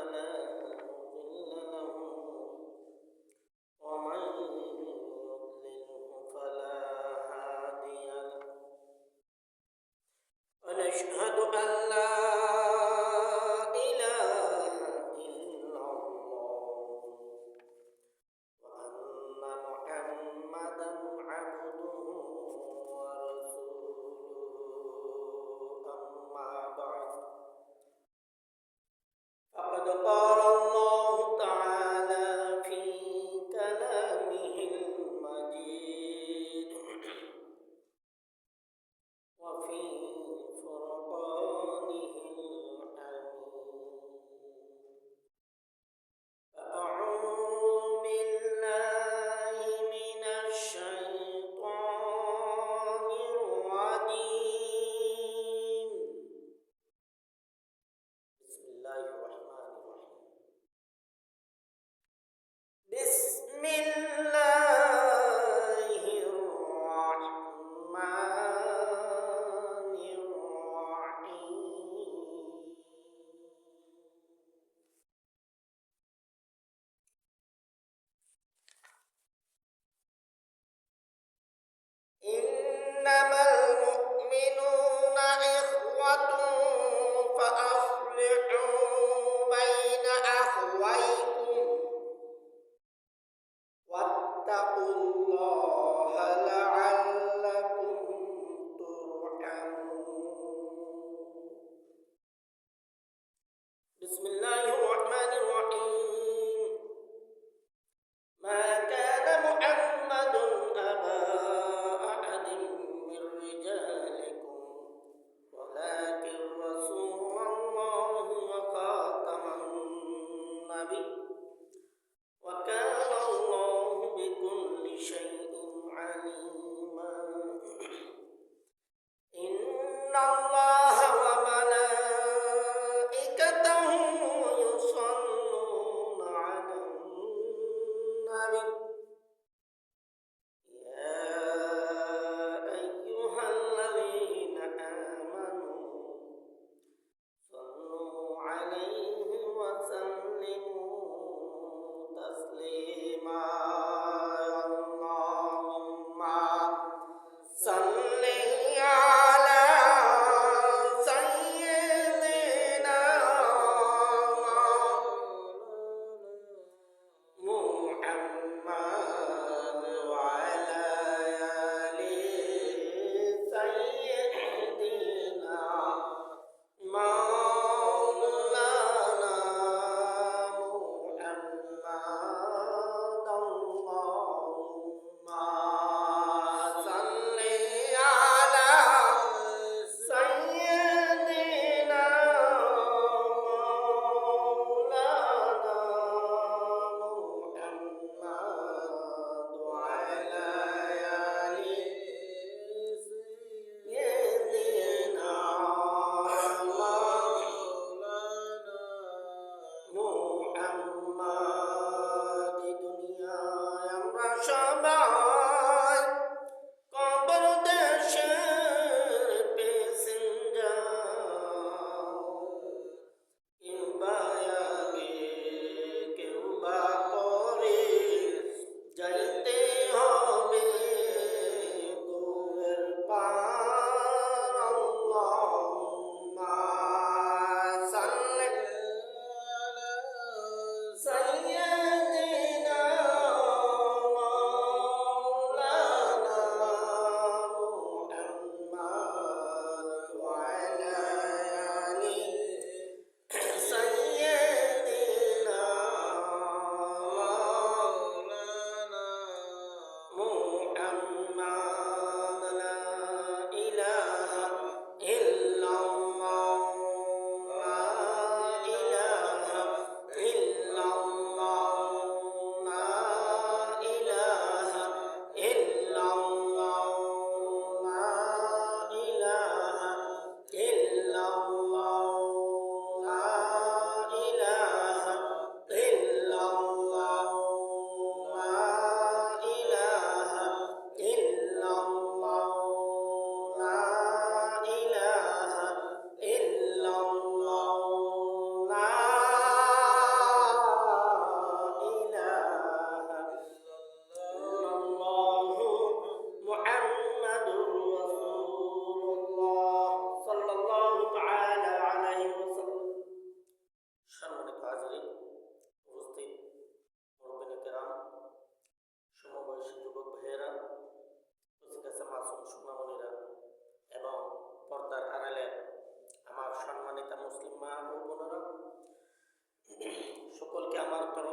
فلا مضل له ومن يضلله فلا هادي له ونشهد أن لا إله إلا الله وأن محمدا عبده ورسوله أما بعد فقد قال الله تعالى في كلامه المجيد وفي فرقانه الحميد أعوذ بالله من الشيطان الرجيم بسم الله الرحمن الرحيم بسم الله الرحمن الرحيم إنما المؤمنون إخوة فأصلحوا بين أخويكم واتقوا الله لعلكم ترحمون بسم الله الرحمن الرحيم ما كان محمد أبا أحد من رجالكم ولكن رسول الله وخاتم النبي وكان الله بكل شيء عليما إن الله وملائكته يصلون على النبي يا أيها الذين آمنوا صلوا عليه وسلموا تسليما اللهم صل على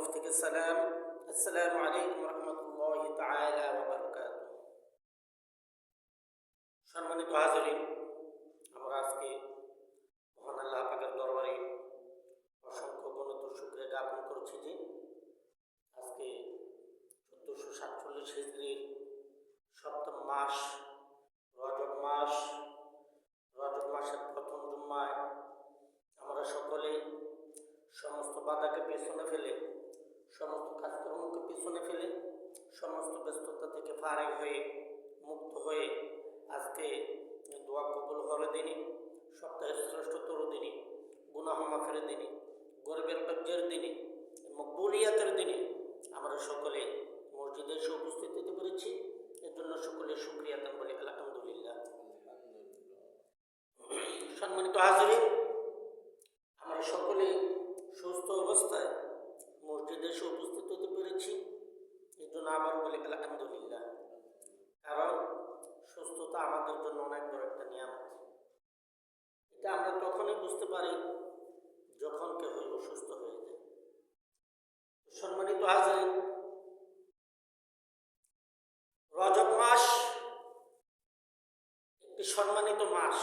তরফ থেকে সালাম। আসসালামু আলাইকুম রহমতুল্লাহি তাআলা ওয়া বারাকাতুহু। সম্মানিত হাজিরিন, আমরা আজকে মহান আল্লাহ পাকের দরবারে অসংখ্য গণত শুকরিয়া জ্ঞাপন করছি যে আজকে 1447 হিজরির সপ্তম মাস রজব মাস, রজব মাসের প্রথম জুম্মায় আমরা সকলে সমস্ত বাধাকে পেছনে ফেলে, সমস্ত কাজকর্মকে পেছনে ফেলে, সমস্ত ব্যস্ততা থেকে ফারেক হয়ে, মুক্ত হয়ে আজকে দোয়া কবুল হওয়ার দিনে, সপ্তাহের শ্রেষ্ঠতর দিনে, গুনাহ মাফের দিনে, গরিবের লজ্জার দিনে, মকবুলিয়াতের দিনে আমরা সকলে মসজিদে এসে উপস্থিত হতে পেরেছি। এর জন্য সকলে শুকরিয়া আদান বলি আলহামদুলিল্লাহ। সম্মানিত হাজিরিন, আমরা সকলে সুস্থ অবস্থায় মসজিদে এসে উপস্থিত হতে পেরেছি। এর জন্য আবার বলি আলহামদুলিল্লাহ। কারণ সুস্থতা আমাদের জন্য অনেক বড় একটা নিয়ামত। এটা আমরা তখনই বুঝতে পারি যখন কেউ অসুস্থ হয়ে যায়। সম্মানিত হাজিরিন, রজব মাস একটি সম্মানিত মাস।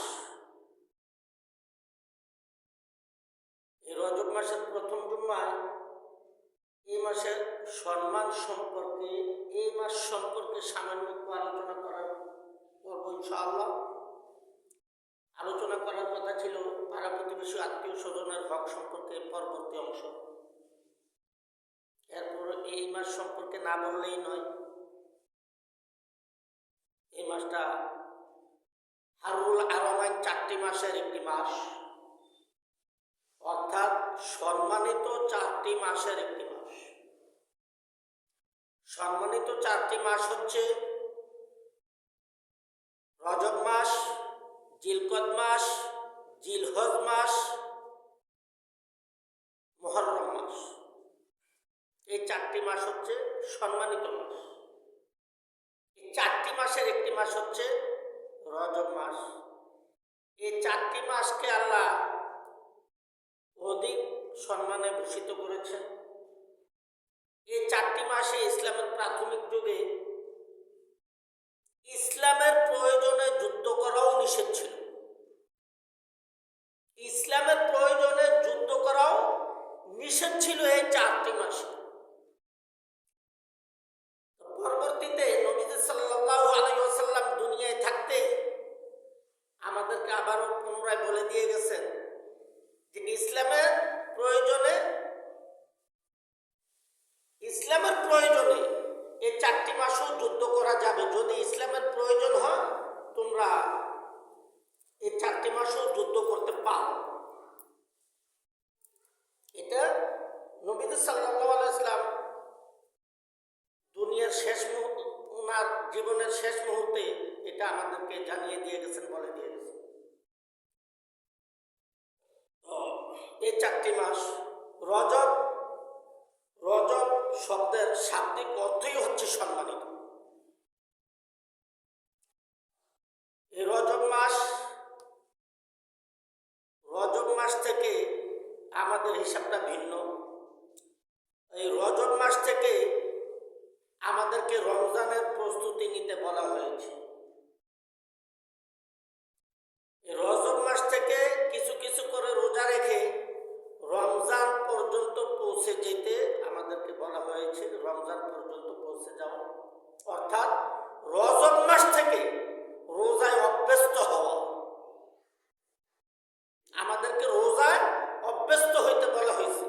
এই রজব মাসের প্রথম জুম্মায় এই মাসের সম্মান সম্পর্কে, এই মাস সম্পর্কে সামান্য আলোচনা করব ইনশাআল্লাহ। আলোচনা করার কথা ছিল পাড়া প্রতিবেশী আত্মীয় স্বজনের হক সম্পর্কে পরবর্তী অংশ। এরপর এই মাস সম্পর্কে না বললেই নয়। এই মাসটা হারুল আরমাইন 4টি মাসের একটি মাস, অর্থাৎ সম্মানিত 4টি মাসের একটি মাস। সম্মানিত 4টি মাস হচ্ছে রজব মাস, জিলকদ মাস, জিলহজ মাস, মুহররম মাস। এই 4টি মাস হচ্ছে সম্মানিত মাস। এই 4টি মাসের একটি মাস হচ্ছে রজব মাস। এই 4টি মাসকে আল্লাহ অধিক সম্মানে ভূষিত করেছেন। এই 4টি মাসে ইসলামের প্রাথমিক যুগে ইসলামের প্রয়োজনে যুদ্ধ করাও নিষেধ ছিল। ইসলামের প্রয়োজনে যুদ্ধ করাও নিষেধ ছিল এই 4টি মাসে। পরবর্তীতে নবী সাল্লাল্লাহু আলাইহি ওয়াসাল্লাম দুনিয়ায় থাকতে আমাদেরকে আবারও পুনরায় বলে দিয়ে গেছেন যে ইসলামের প্রয়োজনে এই 4টি মাসও যুদ্ধ করা যাবে। যদি ইসলামের প্রয়োজন হয় তোমরা এই 4টি মাসও যুদ্ধ করতে পারো। এটা নবী সাল্লাল্লাহু আলাইহি ওয়াসাল্লাম দুনিয়ার শেষ মুহূর্তে, ওনার জীবনের শেষ মুহূর্তে এটা আমাদেরকে জানিয়ে দিয়ে গেছেন, বলে দিয়ে গেছেন। এই 4টি মাস রজব শব্দের শাব্দিক অর্থই হচ্ছে সম্মানিত। এই রজব মাস থেকে আমাদের হিসাবটা ভিন্ন। এই রজব মাস থেকে আমাদেরকে রমজানের প্রস্তুতি নিতে বলা হয়েছে। এই রজব মাস থেকে কিছু কিছু করে রোজা রেখে রমজান পর্যন্ত পৌঁছে যেতে আমাদেরকে বলা হয়েছে। রমজান পর্যন্ত পৌঁছে যাওয়া অর্থাৎ রজব মাস থেকে রোজায় অভ্যস্ত হওয়া। আমাদেরকে রোজায় অভ্যস্ত হইতে বলা হয়েছে।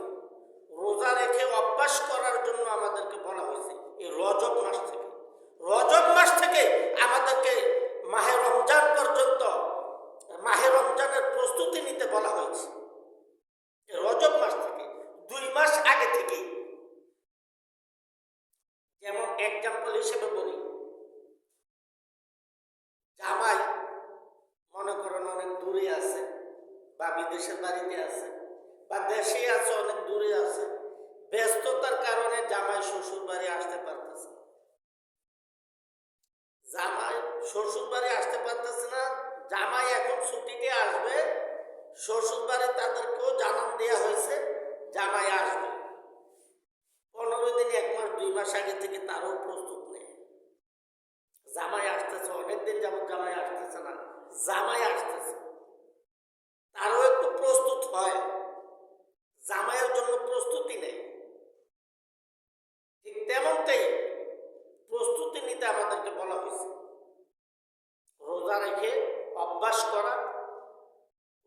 রোজা রেখে অভ্যাস করার জন্য আমাদেরকে বলা হয়েছে এই রজব মাস থেকে আমাদেরকে মাহে রমজান পর্যন্ত, মাহে রমজানের প্রস্তুতি নিতে বলা হয়েছে। রজব মাস থেকে 2 মাস আগে থেকে। যেমন এক্সাম্পল হিসেবে বলি, জামাই মনে করেন অনেক দূরে আছে, বা বিদেশের বাড়িতে আছে, বা দেশে আছে অনেক দূরে আছে। ব্যস্ততার কারণে জামাই শ্বশুর বাড়ি আসতে পারতেছে না। জামাই এখন ছুটিতে আসবে, শ্বশুর বাড়ি তাদেরকেও জানান দেওয়া হয়েছে জামাই আসবে। মাস আগে থেকে তারও প্রস্তুত নেই। জামাই আসতেছে, অনেকদিন যাবত জামাই আসতেছে না, জামাই আসতেছে, তারও একটু প্রস্তুত হয়, জামাইয়ের জন্য প্রস্তুতি নেই। ঠিক তেমনটাই প্রস্তুতি নিতে আমাদেরকে বলা হয়েছে। রোজা রেখে অভ্যাস করা,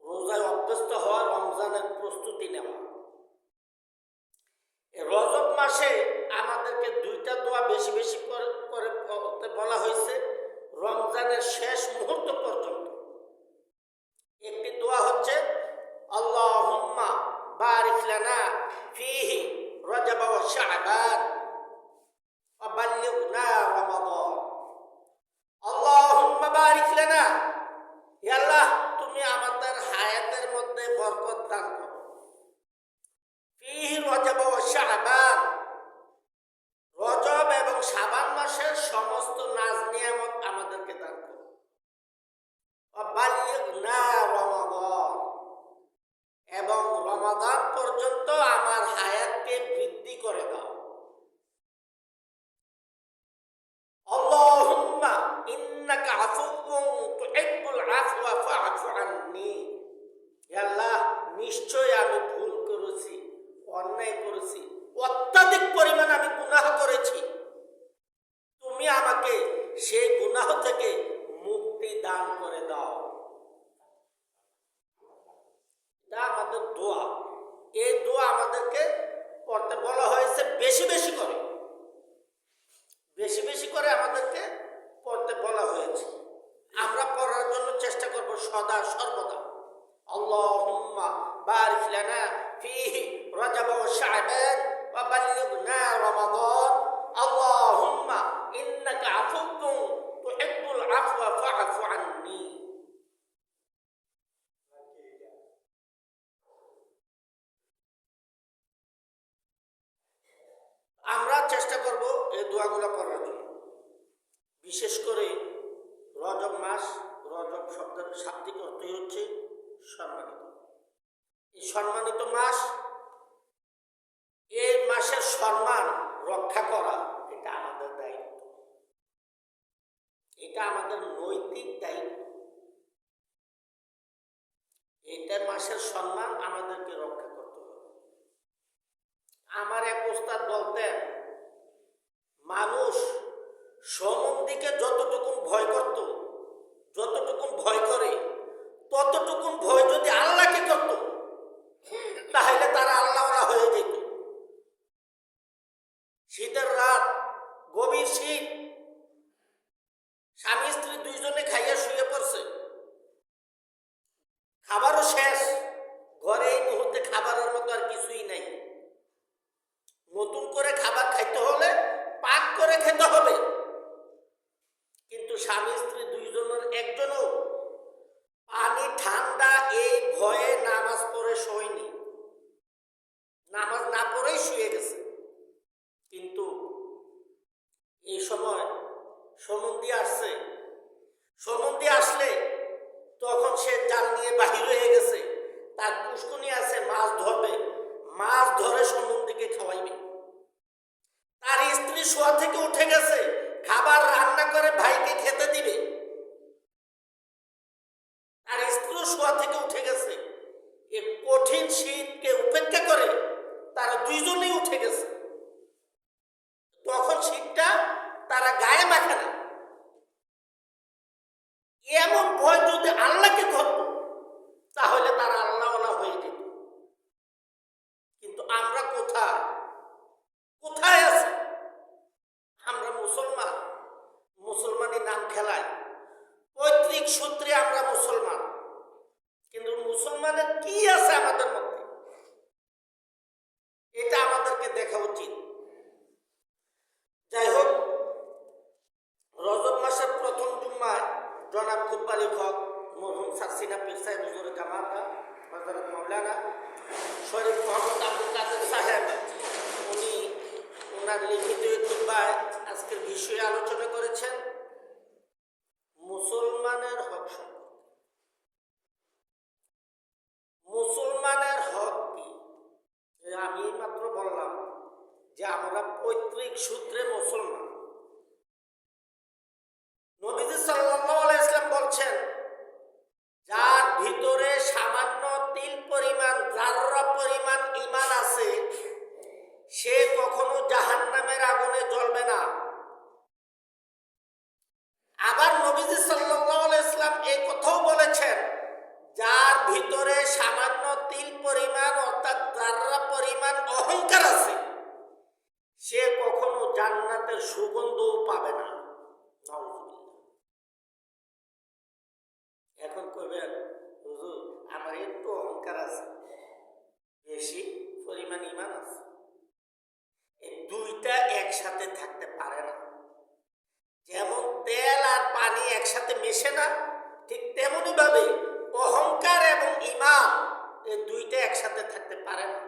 রোজায় অভ্যস্ত হওয়া, রমজানের প্রস্তুতি নেওয়া। রজব মাসে আমাদেরকে দুইটা দোয়া বেশি বেশি করে করতে বলা হয়েছে রমজানের শেষ মুহূর্ত পর্যন্ত। একটি দোয়া হচ্ছে আল্লাহুম্মা বারিক লানা ফীহি রজব ওয়া শাবান ওয়া বাল্লিগনা রমাদান। আল্লাহুম্মা বারিক লানা, হে আল্লাহ তুমি আমাদের হায়াতের মধ্যে বরকত দান করো। ফীহি রজব ওয়া শাবান, রজব এবং শাবান মাসের সমস্ত নাজ নিয়ামত আমাদেরকে দান করো। ওয়া বাল্লিগনা রমাদান, এবং রমাদান পর্যন্ত আমার হায়াতকে বৃদ্ধি করে দাও। আল্লাহুম্মা ইন্নাকা আফুউন তুহিব্বুল আফওয়া ফা'ফু আন্নী। হে আল্লাহ নিশ্চয় আমি ভুল করেছি, অন্যায় করেছি, অত্যাধিক পরিমাণ আমি গুনাহ করেছি, তুমি আমাকে সেই গুনাহ থেকে মুক্তি দান করে দাও। এটা আমাদের দোয়া। এই দোয়া আমাদেরকে পড়তে বলা হয়েছে বেশি বেশি করে, বেশি বেশি করে আমাদেরকে পড়তে বলা হয়েছে। আমরা পড়ার জন্য চেষ্টা করব সদা সর্বদা। আল্লাহুম্মা বারিক লানা ফীহি রজব ওয়া শাবান ওয়া বাল্লিগনা রমাদান। আল্লাহুম্মা ইন্নাকা আফুউন তুহিব্বুল আফওয়া ফা'ফু আন্নী। আমরা চেষ্টা করব এই দোয়াগুলো পড়ার জন্য। বিশেষ করে রজব মাস, রজব শব্দের শাব্দিক অর্থই হচ্ছে সম্মানিত। এই সম্মানিত মাস, এই মাসের সম্মান রক্ষা করা এটা আমাদের দায়িত্ব, এটা আমাদের নৈতিক দায়িত্ব। এটা মাসের সম্মান আমাদেরকে রক্ষা করতে হবে। আমার এক ওস্তাদ বলতেন, মানুষ সমন্দিকে যতটুকু ভয় করত, যতটুকু ভয় করে, ততটুকু ভয় যদি আল্লাহকে করত তাহলে তারা আল্লাহওয়ালা হয়ে যেত। শীতের রাত, গভীর শীত, স্বামী স্ত্রী দুইজনে খাইয়া শুয়ে পড়ছে, খাবারও শেষ, ঘরে এই মুহূর্তে খাবারের মতো আর কিছুই নাই। নতুন করে খাবার খাইতে হলে পাক করে খেতে হবে, কিন্তু স্বামী স্ত্রী দুইজনের একজনও পানি ঠান্ডা এই ভয়ে নামাজ পড়ে শোয়নি, নামাজ না পড়েই শুয়ে গেছে। কিন্তু এই সময় সমন্ধি আসছে, সমন্ধি আসলে তখন সে জাল নিয়ে বাহির হয়ে গেছে, তার পুষ্কুনি আছে, মাছ ধরবে, মাছ ধরে সমন্ধিকে খাওয়াইবে। তার স্ত্রী শোয়া থেকে উঠে গেছে, খাবার রান্না করে ভাইকে খেতে দিবে। তার স্ত্রী শোয়া থেকে উঠে গেছে, এই কঠিন শীতকে উপেক্ষা করে তারা দুইজনেই উঠে গেছে। তখন শীতটা তারা গায়ে মাখে না। এমন ভয় যদি আল্লাহকে ধরত তাহলে তারা আল্লাহওয়ালা হয়ে যেত। কিন্তু আমরা কোথায় কোথায় আছি? আমরা মুসলমান, মুসলমানি নাম খেলায়, পৈতৃক সূত্রে আমরা মুসলমান, কিন্তু মুসলমানের কি আছে আমাদের মধ্যে, এটা আমাদেরকে দেখা উচিত। যাই হোক, রজব মাসের প্রথম জুম্মায় জনাব খুতবা লেখক মরহুম সারসিনা পীর সাহেব হুজুর জামাতা হযরত মাওলানা শরীফ মোহাম্মদ আব্দুল কাদের সাহেব, উনি ওনার লিখিত খুতবায় আজকের বিষয়ে আলোচনা করেছেন মুসলমানের হক সম্পর্কে। মুসলমানের হক কি? আমি মাত্র বললাম যে আমরা পৈতৃক সূত্রে মুসলমান। নবীজি সাল্লাল্লাহু আলাইহি ওয়াসাল্লাম বলছেন, যার ভিতরে সামান্য তিল পরিমাণ, যাররা পরিমাণ ঈমান আছে, সে কখনো জাহান্নামের আগুনে জ্বলবে না। আবার নবীজি সাল্লাল্লাহু আলাইহি ওয়াসাল্লাম এই কথাও বলেছেন, যার ভিতরে সামান্য তিল পরিমাণ অর্থাৎ যাররা পরিমাণ অহংকার আছে, সে কখনো জান্নাতের সুগন্ধও পাবে না। এখন কইবেন, হুজুর আমার একটু অহংকার আছে, বেশি পরিমাণ ঈমান আছে, এই দুইটা একসাথে থাকতে পারে না। যেমন তেল আর পানি একসাথে মেশে না, ঠিক তেমনি ভাবে অহংকার এবং ঈমান এই দুইটা একসাথে থাকতে পারে না।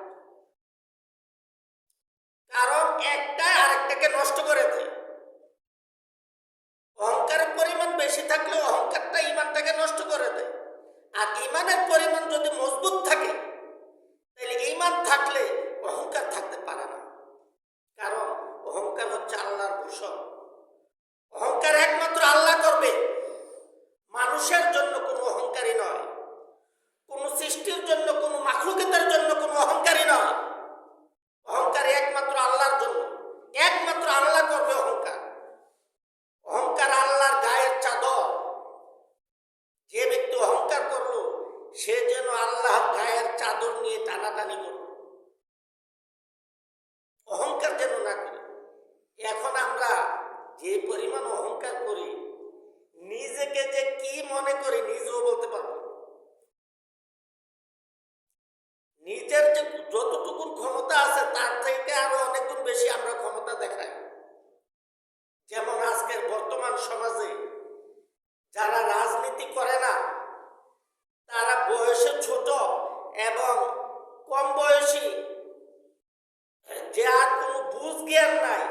কারণ একটা আরেকটাকে নষ্ট করে দেয়। অহংকারের পরিমাণ বেশি থাকলে অহংকারটা ঈমানটাকে নষ্ট করে দেয়, আর ঈমানের পরিমাণ যদি মজবুত থাকে তাহলে ঈমান থাকলে অহংকার থাকতে পারে না। কারণ অহংকার হচ্ছে আল্লাহর ভূষণ। অহংকার একমাত্র আল্লাহ করবে, মানুষের জন্য কোনো অহংকারী নয়, কোনো সৃষ্টির জন্য, কোনো মাখলুকাতের জন্য কোনো অহংকারী নয়। অহংকার একমাত্র আল্লাহর জন্য, একমাত্র আল্লাহ করবে অহংকার। অহংকার আল্লাহর গায়ের চাদর। যে ব্যক্তি অহংকার করলো সে যেন আল্লাহর গায়ের চাদর নিয়ে টানাটানি করল, অহংকার যেন না করে। এখন আমরা যে পরিমাণ অহংকার করি, নিজেকে যে কি মনে করি নিজেও বলতে পারবো। নিজের যে যতটুকু ক্ষমতা আছে তার থেকে আরো অনেক গুণ বেশি আমরা ক্ষমতা দেখাই। যেমন আজকের বর্তমান সমাজে যারা রাজনীতি করে না, তারা বয়সে ছোট এবং কম বয়সী, যার কোনো বুঝ জ্ঞান নাই,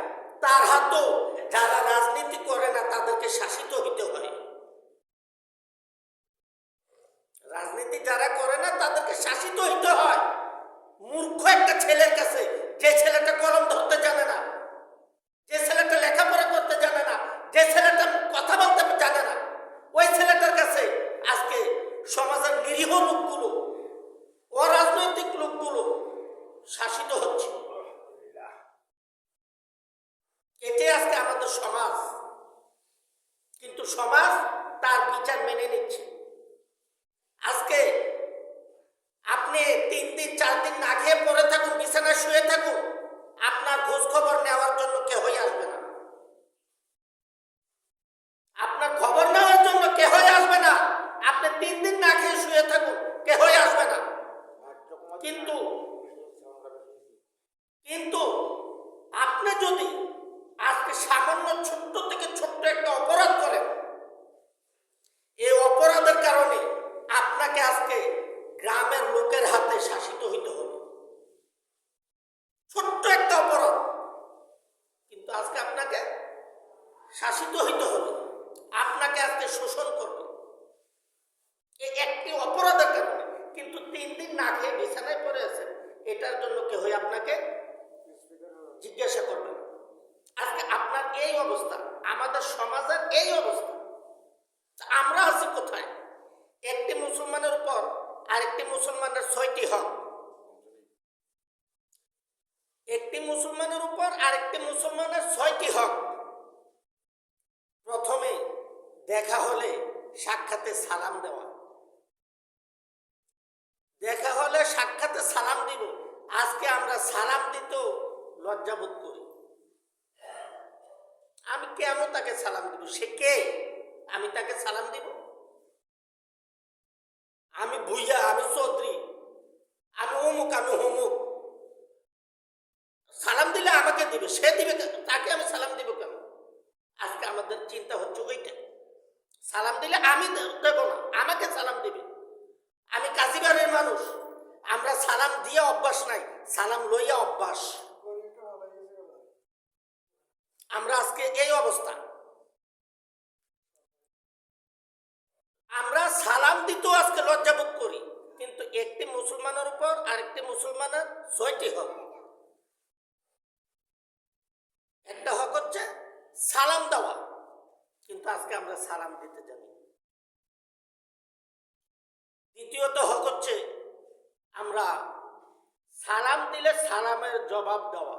তার হাতেও যারা রাজনীতি করে না তাদেরকে শাসিত হইতে হয়। রাজনীতি যারা করে না তাদেরকে শাসিত হইতে হয়। মূর্খ একটা ছেলের কাছে, যে ছেলেটা কলম ধরতে জানে না, যে ছেলেটা লেখাপড়া করতে জানে না, যে ছেলেটা কথা বলতে জানে না, ওই ছেলেটার কাছে আজকে সমাজের নিরীহ লোকগুলো, অরাজনৈতিক লোকগুলো শাসিত হচ্ছে। এটাই আজকে আমাদের সমাজ। কিন্তু সমাজ তার বিচার মেনে নিচ্ছে। আজকে আপনি 3 দিন 4 দিন না খেয়ে পড়ে থাকুন, বিছানায় শুয়ে থাকুন, আপনার খোঁজ খবর নেওয়ার জন্য কেউই আসবে না। আপনার খবর নেওয়ার জন্য কেউই আসবে না। আপনি 3 দিন না খেয়ে শুয়ে থাকুন, কেউই আসবে না। কিন্তু আপনি যদি আজকে সামান্য ছোট্ট থেকে ছোট্ট একটা অপরাধ করেন, এই অপরাধের কারণে আপনাকে আজকে গ্রামের লোকের হাতে শাসিত হইতে হবে। ছোট্ট একটা অপরাধ, কিন্তু আজকে আপনাকে শাসিত হইতে হবে, আপনাকে আজকে শোষণ করবে এই একটি অপরাধের কারণে। কিন্তু 3 দিন না খেয়ে বিছানায় পড়ে আছেন, এটার জন্য কেউ আপনাকে জিজ্ঞাসা করবে না। আজকে আপনার এই অবস্থা, আমাদের সমাজের এই অবস্থা। আমরা আছি কোথায়? একটি মুসলমানের উপর আরেকটি মুসলমানের 6টি হক, একটি মুসলমানের উপর আরেকটি মুসলমানের 6টি হক। প্রথমে দেখা হলে সাক্ষাতে সালাম দেওয়া, দেখা হলে সাক্ষাতে সালাম দিব। আজকে আমরা সালাম দিতেও লজ্জাবোধ করি। আমি কেন তাকে সালাম দিব? সে কে? আমি তাকে সালাম দিব? আমি ভুইয়া, আমি চৌধুরী, আমি অমুক, আমি হমুক, সালাম দিলে আমাকে দিবে, সে দিবে, তাকে আমি সালাম দিব কেন? আজকে আমাদের চিন্তা হচ্ছে ওইটা। সালাম দিলে আমি দেব না, আমাকে সালাম দিবে। আমি কাজীবাড়ির মানুষ, আমরা সালাম দিয়ে অভ্যাস নাই, সালাম লইয়া অভ্যাস। আমরা আজকে এই অবস্থা। আমরা সালাম দিতেও আজকে লজ্জাবোধ করি। কিন্তু একটি মুসলমানের উপর আরেকটি মুসলমানের 6টি হক। আমরা সালাম দিতে জানি। দ্বিতীয়ত হক হচ্ছে আমরা সালাম দিলে সালামের জবাব দেওয়া।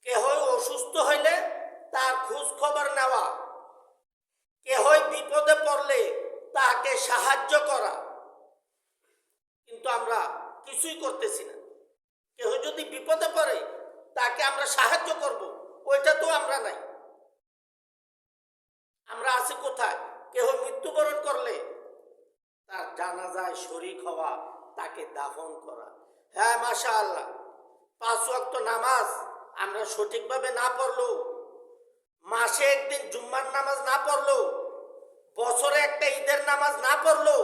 কেহ অসুস্থ হইলে তার খোঁজ খবর নেওয়া, কেহ বিপদে পড়লে তাকে সাহায্য করা। কিন্তু আমরা কিছুই করতেছি না। কেহ যদি বিপদে পড়ে তাকে আমরা সাহায্য করব, ওইটা তো আমরা নাই। আমরা আছি কোথায়? কেহ মৃত্যুবরণ করলে তার জানাজায় শরীক হওয়া, তাকে দাফন করা। হ্যাঁ, মাশাআল্লাহ, 5 ওয়াক্ত নামাজ আমরা সঠিকভাবে না পড়লেও, মাসে একদিন জুম্মার নামাজ না পড়লেও, বছরে একটা ঈদের নামাজ না পড়লেও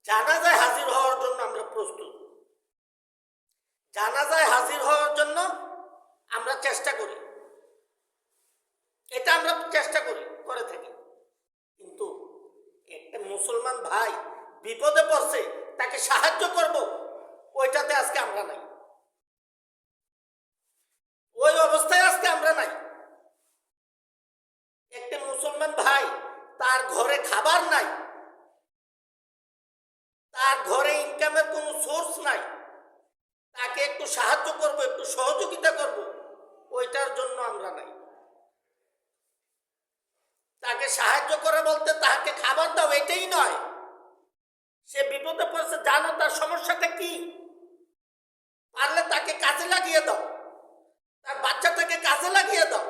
জানাজায় হাজির হওয়ার জন্য আমরা প্রস্তুত। জানাজায় হাজির হওয়ার জন্য আমরা চেষ্টা করি, এটা আমরা চেষ্টা করে থাকি। কিন্তু একটা মুসলমান ভাই বিপদে পড়ছে, তাকে সাহায্য করব, ওইটাতে আজকে আমরা নাই। ওই অবস্থায় আজকে আমরা নাই। একটা মুসলমান ভাই, তার ঘরে খাবার নাই, তার ঘরে ইনকামের কোনো সোর্স নাই, তাকে একটু সাহায্য করব, একটু সহযোগিতা করব, ওইটার জন্য আমরা নাই। তাকে সাহায্য করে বলতে তাকে খাবার দাও এটাই নয়। সে বিপদে পড়ছে, জানো তার সমস্যাটা কি, পারলে তাকে কাজে লাগিয়ে দাও, তার বাচ্চাটাকে কাজে লাগিয়ে দাও।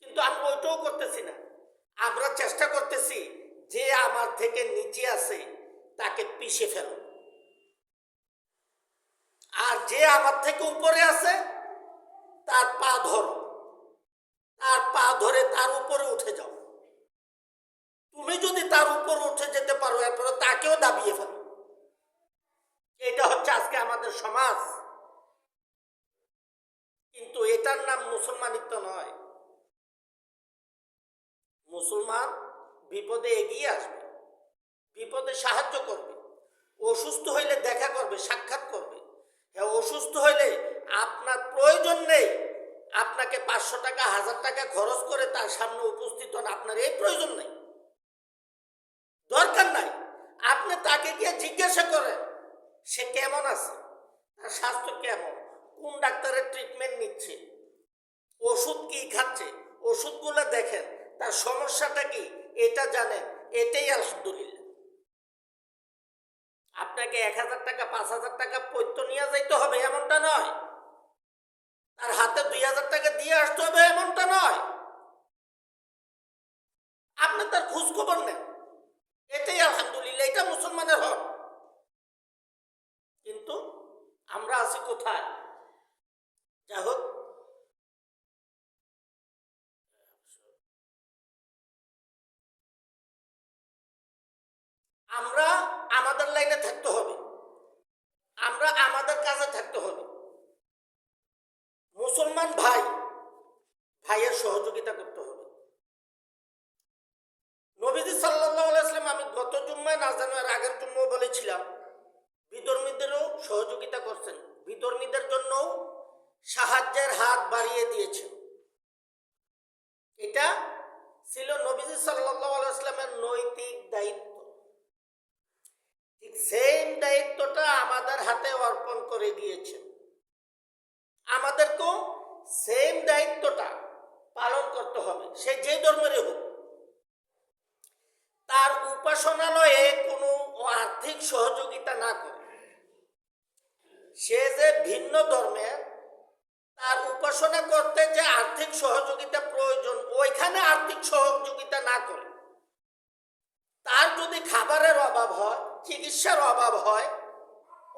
কিন্তু আমরা ওইটাও করতেছি না। আমরা চেষ্টা করতেছি যে আমার থেকে নিচে আছে তাকে পিষে ফেলো, আর যে আমার থেকে উপরে আছে তার পা ধরো, তার পা ধরে তার উপরে উঠে যাও। তুমি যদি তার উপরে উঠে যেতে পারো, এরপরে তাকেও দাবিয়ে ফেলো। এটা হচ্ছে আজকে আমাদের সমাজ। কিন্তু এটার নাম মুসলমানিত্ব নয়। মুসলমান বিপদে এগিয়ে আসবে, বিপদে সাহায্য করবে, অসুস্থ হইলে দেখা করবে, সাক্ষাৎ করবে। হ্যাঁ, অসুস্থ হইলে আপনার প্রয়োজন নেই আপনাকে 500 টাকা 1000 টাকা খরচ করে তার সামনে উপস্থিত হন, আপনার এই প্রয়োজন নেই, দরকার নাই। আপনি তাকে গিয়ে জিজ্ঞাসা করেন সে কেমন আছে, তার স্বাস্থ্য কেমন, কোন ডাক্তারের ট্রিটমেন্ট নিচ্ছে, ওষুধ কি খাচ্ছে, ওষুধগুলো দেখেন, তার সমস্যাটা কি এটা জানেন, এটাই আলহামদুলিল্লাহ। আপনাকে 1000 টাকা 5000 টাকা পৈত্য নিয়ে যাইতে হবে এমনটা নয়, তার হাতে 2000 টাকা দিয়ে আসতে হবে এমনটা নয়। আপনি তার খোঁজ খবর নেন, এটাই আলহামদুলিল্লাহ, এটা মুসলমানের হক। কিন্তু আমরা আছি কোথায়? যাই হোক, আমরা আমাদের লাইনে থাকতে হবে, আমরা আমাদের কাজে থাকতে হবে। মুসলমান ভাই ভাইয়ের সহযোগিতা করতে হবে। নবীজি সাল্লাল্লাহু আলাইহি ওয়াসাল্লাম, আমি গত জুম্মায় না জানার আগের জুম্মায় বলেছিলাম, বিধর্মীদেরও সহযোগিতা করছেন, বিধর্মীদের জন্য সাহায্যের হাত বাড়িয়ে দিয়েছেন। এটা ছিল নবীজি সাল্লাল্লাহু আলাইহি ওয়াসাল্লামের নৈতিক দায়িত্ব। ঠিক সেম দায়িত্বটা আমাদের হাতে অর্পণ করে দিয়েছেন। আমাদেরকেও সেম দায়িত্বটা পালন করতে হবে, সে যে ধর্মেরই হোক। তার উপাসনালয়ে কোনো আর্থিক সহযোগিতা না করে, সে যে ভিন্ন ধর্মের, তার উপাসনা করতে যে আর্থিক সহযোগিতা প্রয়োজন, ওইখানে আর্থিক সহযোগিতা না করে, তার যদি খাবারের অভাব হয়, চিকিৎসার অভাব হয়,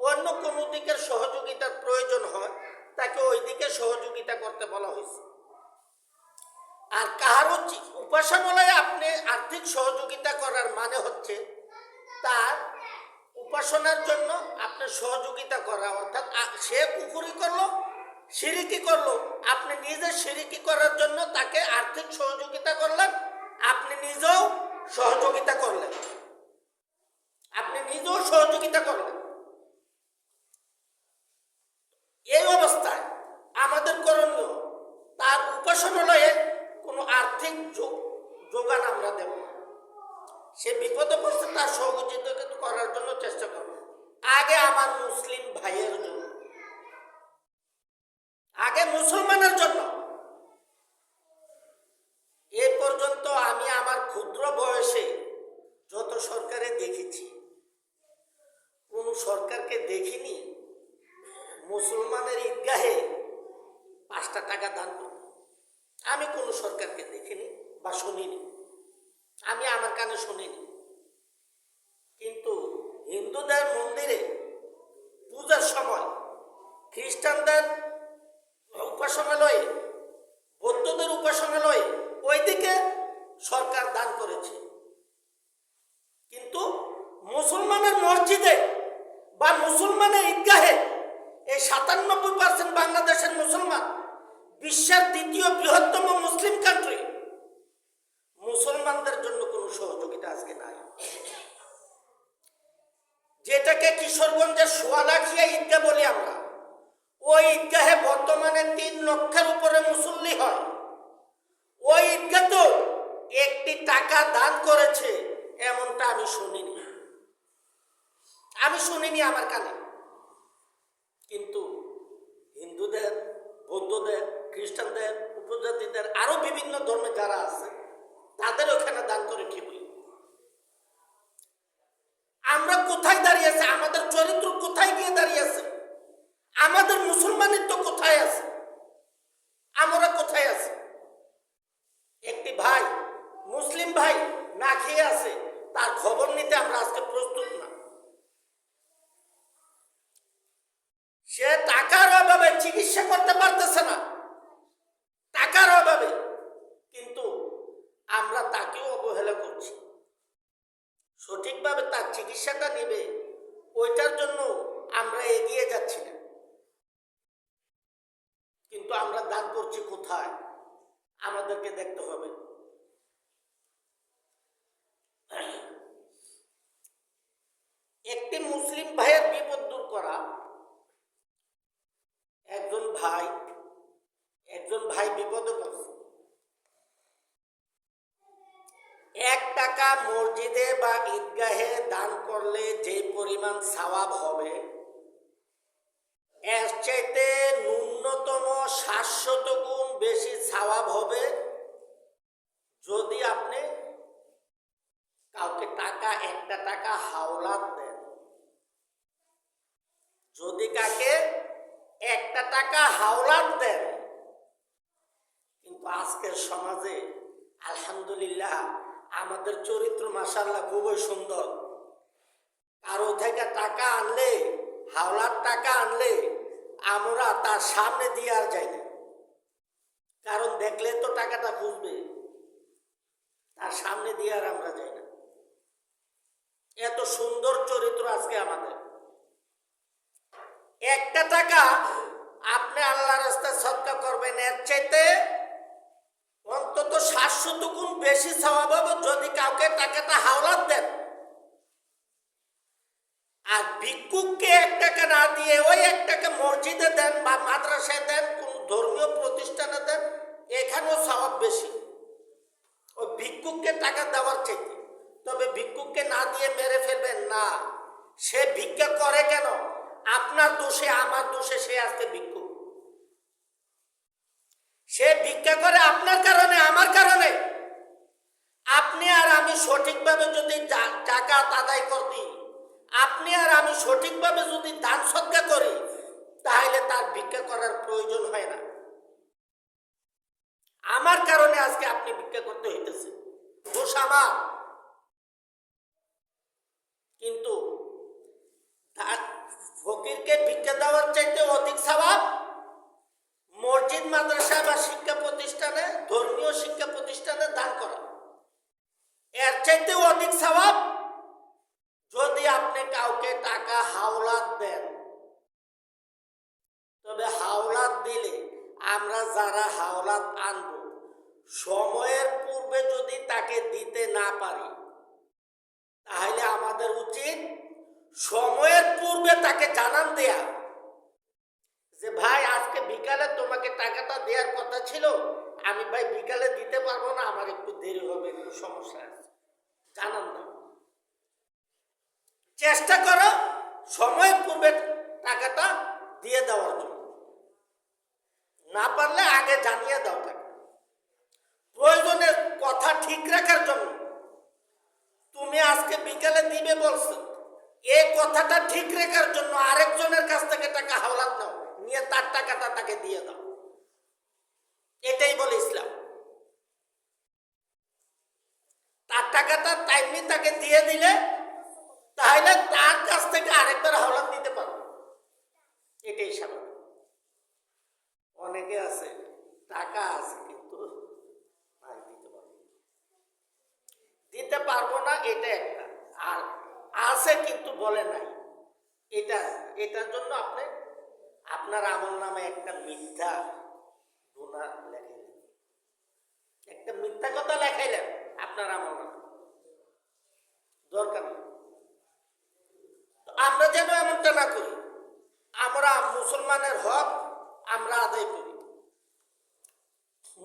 অন্য কোনো দিকের সহযোগিতার প্রয়োজন হয়, তাকে ওই দিকে সহযোগিতা করতে বলা হয়েছে। আর কারো উপাসনালয়ে আপনি আর্থিক সহযোগিতা করার মানে হচ্ছে তার উপাসনার জন্য আপনি সহযোগিতা করা, অর্থাৎ সে কুফরি করলো, শিরিকি করলো, আপনি নিজে শিরিকি করার জন্য তাকে আর্থিক সহযোগিতা করলেন, আপনি নিজেও সহযোগিতা করলেন, আপনি নিজেও সহযোগিতা করলেন। এই অবস্থায় আমাদের করণীয়, তার উপাসনালয়ে কোনো আর্থিক সহযোগিতা করার জন্য চেষ্টা করব। আগে আমার মুসলিম ভাইয়ের জন্য, আগে মুসলমানের জন্য। এ পর্যন্ত আমি আমার ক্ষুদ্র বয়সে যত সরকারে দেখেছি, কোন সরকারকে দেখিনি মুসলমানের ঈদগাহে 5টা টাকা দান করত। আমি কোন সরকারকে দেখিনি বা শুনিনি, আমি আমার কানে শুনিনি। কিন্তু হিন্দুদের মন্দিরে পূজার সময়, খ্রিস্টানদের উপাসনালয়ে, বৌদ্ধদের উপাসনালয়ে ওইদিকে সরকার দান করেছে। কিন্তু মুসলমানের মসজিদে বা মুসলমানের ঈদগাহে, এই 97% বাংলাদেশের মুসলমান, বিশ্বের 2য় বৃহত্তম মুসলিম কান্ট্রি, মুসলমানদের জন্য কোনো সহযোগিতা আজকে নাই। যেটাকে কিশোরগঞ্জের সোয়ালাখিয়া ঈদগাহ বলি আমরা, ওই ঈদগাহে বর্তমানে 3 লক্ষের উপরে মুসল্লি হয়। ওই ঈদগাহ তো 1টি টাকা দান করেছে এমনটা আমি শুনিনি, আমার কানে। কিন্তু হিন্দুদের, বৌদ্ধদের, খ্রিস্টানদের, উপজাতিদের, আরো বিভিন্ন ধর্মে যারা আছে, তাদের ওখানে দান করে ঠিকই। আমরা কোথায় দাঁড়িয়েছে? আমাদের চরিত্র কোথায় গিয়ে দাঁড়িয়েছে? আমাদের মুসলমানিত্ব কোথায় আছে? আমরা কোথায় আছি? একটি ভাই, মুসলিম ভাই না খেয়ে আছে, তার খবর নিতে আমরা আজকে প্রস্তুত না। সে টাকার অভাবে চিকিৎসা করতে পারতেছে না, টাকার অভাবে, কিন্তু আমরা তাকেও অবহেলা করছি। সঠিকভাবে তার চিকিৎসাটা নেবে, ওইটার জন্য আমরা এগিয়ে যাচ্ছি না। কিন্তু আমরা দান করছি কোথায়? আমাদেরকে দেখতে হবে। একটি মুসলিম ভাইয়ের বিপদ দূর করা, একজন ভাই বিপদে পড়ছে। 1 টাকা মসজিদে বা ঈদগাহে দান করলে যে পরিমাণ সওয়াব হবে, এর চাইতে ন্যূনতম 700 গুণ বেশি সওয়াব হবে যদি আপনি কাউকে টাকা, 1টা টাকা হাওলাত দেন। যদি কাকে 1টা টাকা হাওলাত দেন। কিন্তু আজকের সমাজে আলহামদুলিল্লাহ আমাদের চরিত্র মাশাআল্লাহ খুবই সুন্দর। কারো থেকে টাকা আনলে, হাওলাত টাকা আনলে, আমরা তার সামনে দিয়ে আর যাই না, কারণ দেখলে তো টাকাটা খুঁজবে, তার সামনে দিয়ে আর আমরা যাই না। এত সুন্দর চরিত্র আজকে আমাদের। 1টা টাকা আপনি আল্লাহর রাস্তায় সদকা করবেন, এর চাইতে অন্তত 700 গুণ বেশি সওয়াব হবে যদি কাউকে টাকাটা হাওলাত দেন। আর ভিক্ষুককে 1 টাকা না দিয়ে ওই 1 টাকা মসজিদে দেন বা মাদ্রাসায় দেন, কোন ধর্মীয় প্রতিষ্ঠানে দেন, এখানেও সওয়াব বেশি ওই ভিক্ষুককে টাকা দেওয়ার চাইতে। তবে ভিক্ষুককে না দিয়ে মেরে ফেলবেন না, সে ভিক্ষা করে কেন? আপনার দোষে, আমার দোষে সে আজকে ভিক্ষুক। সে ভিক্ষা করে আপনার কারণে, আমার কারণে। আপনি আর আমি সঠিকভাবে যদি যাকাত আদায় করি, আপনি আর আমি সঠিকভাবে যদি দান সদকা করি, তাহলে তার ভিক্ষা করার প্রয়োজন হয় না। আমার কারণে আজকে আপনি ভিক্ষা করতে হইতেছে, দোষ আমার। কিন্তু ফকিরকে ভিক্ষা দেওয়ার চাইতে অধিক সওয়াব মসজিদ, মাদ্রাসা বা শিক্ষা প্রতিষ্ঠানে, ধর্মীয় শিক্ষা প্রতিষ্ঠানে দান করা। এর চাইতেও অধিক সওয়াব যদি আপনি কাউকে টাকা হাওলাত দেন। তবে হাওলাত দিলে আমরা যারা হাওলাত আনব, সময়ের পূর্বে যদি তাকে দিতে না পারি, তাহলে আমাদের উচিত সময়ের পূর্বে তাকে জানান দেয়া যে ভাই আজকে বিকালে তোমাকে টাকাটা দেওয়ার কথা ছিল, আমি ভাই বিকালে দিতে পারবো না, আমার একটু দেরি হবে, একটু সমস্যা আছে, জানান দাও। চেষ্টা করো সময়ের পূর্বে টাকাটা দিয়ে দেওয়ার জন্য। না পারলে আগে জানিয়ে দাও তাকে। প্রয়োজনে কথা ঠিক রাখার জন্য তুমি আজকে বিকালে দিবে বলছো, এই কথাটা ঠিক রাখার জন্য আরেকজনের কাছ থেকে টাকা হাওলাত নাও, নিয়ে তার টাকাটা তাকে দিয়ে দাও। এটাই বলে ইসলাম। তার টাকাটা টাইমলি তাকে দিয়ে দিলে তাহলে তার কাছ থেকে আরেকবার হাওলাত নিতে পারো। এটাই স্বাভাবিক। অনেকে আছে টাকা আছে কিন্তু দিতে পারবো না, এটা একটা। আর আছে কিন্তু বলে নাই, এটার জন্য আপনি আপনার আমল নামে একটা মিথ্যা গুনাহ লেখাইলেন, একটা মিথ্যা কথা লেখাইলেন আপনার আমল নামে। দরকার নেই। আমরা যেন এমনটা না করি। আমরা মুসলমানের হক আমরা আদায় করি।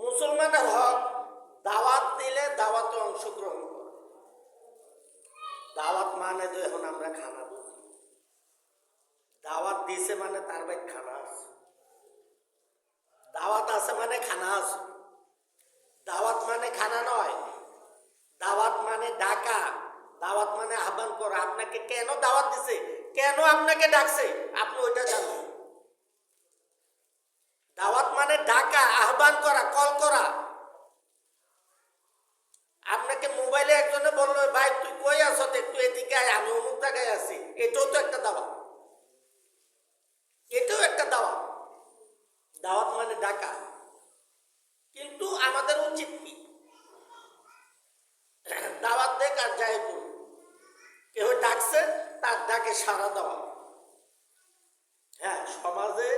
মুসলমানের হক দাওয়াত দিলে দাওয়াতে অংশগ্রহণ করে। দাওয়াত মানে তো এখন আমরা খানা বুঝি। দাওয়াত দিছে মানে তার ভাই খানা আছে। দাওয়াত আছে মানে খানা আছে। দাওয়াত মানে খানা নয়। দাওয়াত মানে ডাকা। দাওয়াত মানে আহ্বান করা। আপনাকে কেন দাওয়াত দিছে, কেন আপনাকে ডাকছে, আপনি ওইটা জানেন। দাওয়াত মানে ডাকা, আহ্বান করা, কল করা। আপনাকে মোবাইলে একজনে বললো, ভাই তুই কই আছো, একটু এদিকে আয়, আমি অমুক জায়গায় আছি। এটাও তো একটা দাওয়াত। এটাও একটা দাওয়াত। দাওয়াত মানে ডাকা। কিন্তু আমাদের উচিত কি, দাওয়াত দেখ আর যাই করুন, কেউ ডাকছে তার ডাকে সাড়া দেওয়া। হ্যাঁ, সমাজে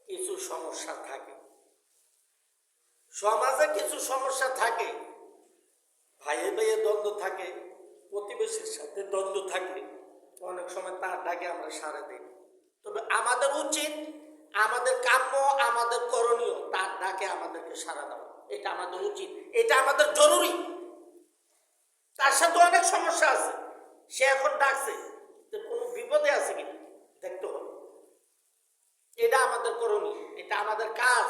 কিছু সমস্যা থাকে। সমাজে কিছু সমস্যা থাকে। ভাইয়ে ভাইয়ে দ্বন্দ্ব থাকে, প্রতিবেশীর সাথে দ্বন্দ্ব থাকে। অনেক সময় তার ডাকে আমরা সাড়া দিই। তবে আমাদের উচিত, আমাদের কাম্য, আমাদের করণীয় তার ডাকে আমাদেরকে সাড়া দেওয়া। এটা আমাদের উচিত, এটা আমাদের জরুরি। তার সাথে অনেক সমস্যা আছে, সে এখন ডাকছে, কোনো বিপদে আছে কিনা দেখতে হবে। এটা আমাদের করণীয়, এটা আমাদের কাজ।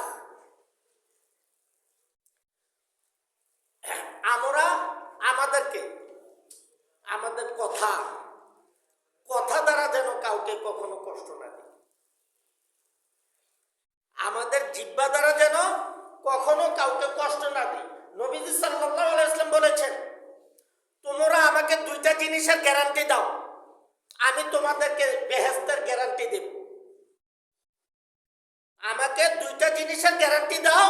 আমরা আমাদেরকে আমাদের কথা দ্বারা যেন কাউকে কখনো কষ্ট না দিই। আমাদের জিহ্বা দ্বারা যেন কখনো কাউকে কষ্ট না দিই। নবীজি সাল্লাল্লাহু আলাইহি ওয়াসাল্লাম বলেছেন, তোমরা আমাকে দুইটা জিনিসের গ্যারান্টি দাও, আমি তোমাদেরকে বেহেশতের গ্যারান্টি দেব। আমাকে দুইটা জিনিসের গ্যারান্টি দাও,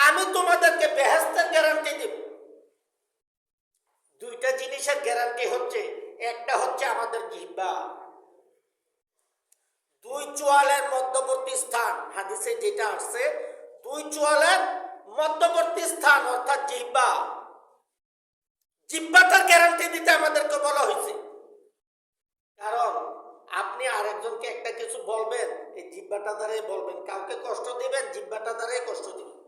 আমি তোমাদেরকে বেহেশতের গ্যারান্টি দেব। দুইটা জিনিসের গ্যারান্টি হচ্ছে, একটা হচ্ছে আমাদের জিহ্বা, দুই চোয়ালের মধ্যবর্তী স্থান। হাদিসে যেটা আসছে, দুই চোয়ালের মধ্যবর্তী স্থান অর্থাৎ জিহ্বা। জিহ্বাটার গ্যারান্টি দিতে আমাদেরকে বলা হয়েছে। কারণ আপনি আরেকজনকে একটা কিছু বলবেন, এই জিহ্বাটা দ্বারাই বলবেন। কাউকে কষ্ট দিবেন, জিহ্বাটা দ্বারাই কষ্ট দিবেন।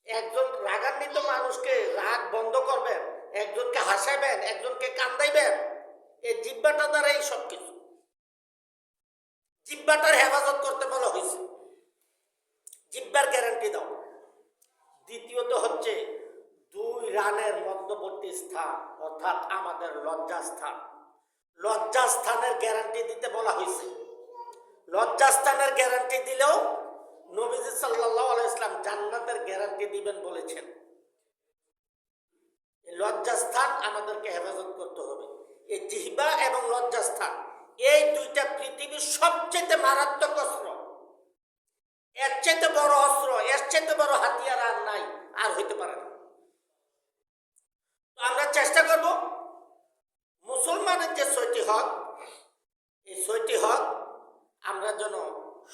একজন রাগান্বিত মানুষকে রাগ বন্ধ করবেন, একজনকে হাসাবেন, একজনকে কান্দাইবেন, এই জিহ্বাটা দ্বারাই সবকিছু। জিহ্বাটার হেফাজত করতে বলা হয়েছে। জিহ্বার গ্যারান্টি দাও। দ্বিতীয়ত হচ্ছে দুই রানের মধ্যবর্তী স্থান অর্থাৎ আমাদের লজ্জাস্থান। লজ্জাস্থানের গ্যারান্টি দিতে বলা হয়েছে। লজ্জাস্থানের গ্যারান্টি দিলেও নবীজি সাল্লাল্লাহু আলাইহি ওয়াসাল্লাম জান্নাতের গ্যারান্টি দিবেন বলেছেন। এই লজ্জাস্থান আমাদেরকে হেফাজত করতে হবে। এই জিহ্বা এবং লজ্জাস্থান, এই দুইটা পৃথিবীর সবচেয়ে মারাত্মক অস্ত্র। এর চাইতে বড় অস্ত্র, এর চাইতে বড় হাতিয়ার আর নাই, আর হইতে পারে না। তো আমরা চেষ্টা করব মুসলমানের যে ৬টি হক, এই ৬টি হক আমরা যেন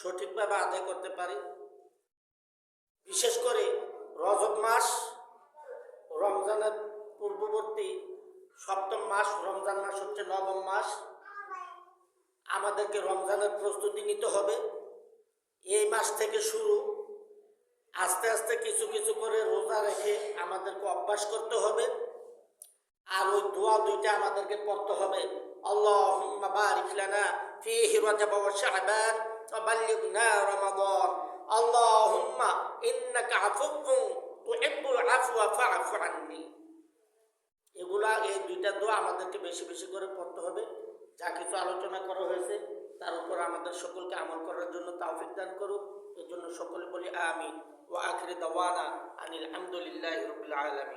সঠিকভাবে আদায় করতে পারি। বিশেষ করে রজব মাস, রমজানের পূর্ববর্তী ৭ম মাস, রমজান মাস হচ্ছে ৯ম মাস। আমাদেরকে রমজানের প্রস্তুতি নিতে হবে। এই মাস থেকে শুরু, আস্তে আস্তে কিছু কিছু করে রোজা রেখে আমাদেরকে অভ্যাস করতে হবে। আর ওই দোয়া দুইটা আমাদেরকে পড়তে হবে। আল্লাহুম্মা বারিক লানা ফীহি রাজাব ওয়া শাবান ওয়া বাল্লিগনা রমাদান। আল্লাহুম্মা ইন্নাকা আফুউন তুহিব্বুল আফওয়া ফা'ফু আন্নি। এগুলা, এই দুইটা দোয়া আমাদেরকে বেশি বেশি করে পড়তে হবে। যা কিছু আলোচনা করা হয়েছে তার উপর আমাদের সকলকে আমল করার জন্য তৌফিক দান করুক। এর জন্য সকলে বলি আমিন। ওয়া আখিরু দাওয়ানা আনিল হামদুলিল্লাহি রাব্বিল আলামিন।